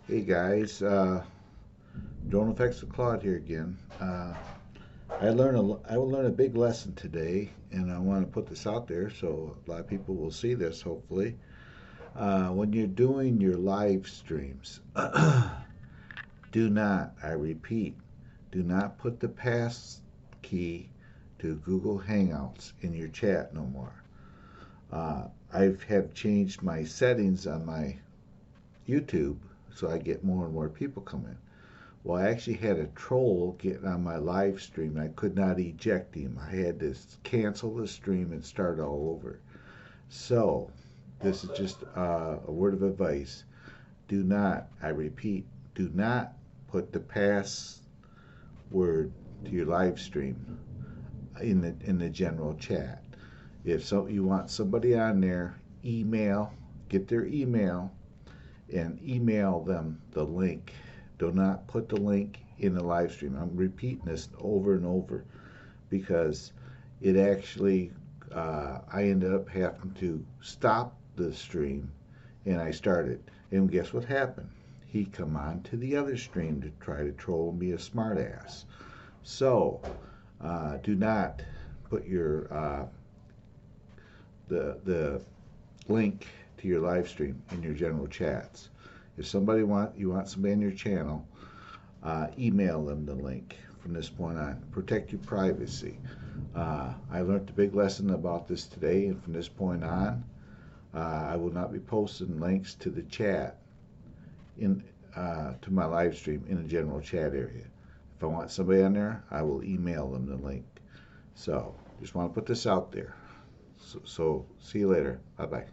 Hey guys, Drone Effects with Claude here again. I will learn a big lesson today, and I want to put this out there so a lot of people will see this. Hopefully, when you're doing your live streams, do not, I repeat, do not put the pass key to Google Hangouts in your chat no more. I have changed my settings on my YouTube so I get more and more people coming. Well, I actually had a troll get on my live stream. I could not eject him. I had to cancel the stream and start all over. So, this is just a word of advice. Do not, I repeat, do not put the password to your live stream in the general chat. If so, you want somebody on there, get their email, and email them the link. Do not put the link in the live stream. I'm repeating this over and over because it actually, I ended up having to stop the stream and I started. And guess what happened? He come on to the other stream to try to troll and be a smartass. So, do not put your the link to your live stream in your general chats. If you want somebody in your channel, email them the link from this point on. Protect your privacy. I learned a big lesson about this today, and from this point on, I will not be posting links to the chat in to my live stream in the general chat area. If I want somebody on there, I will email them the link. So, just want to put this out there. So see you later. Bye bye.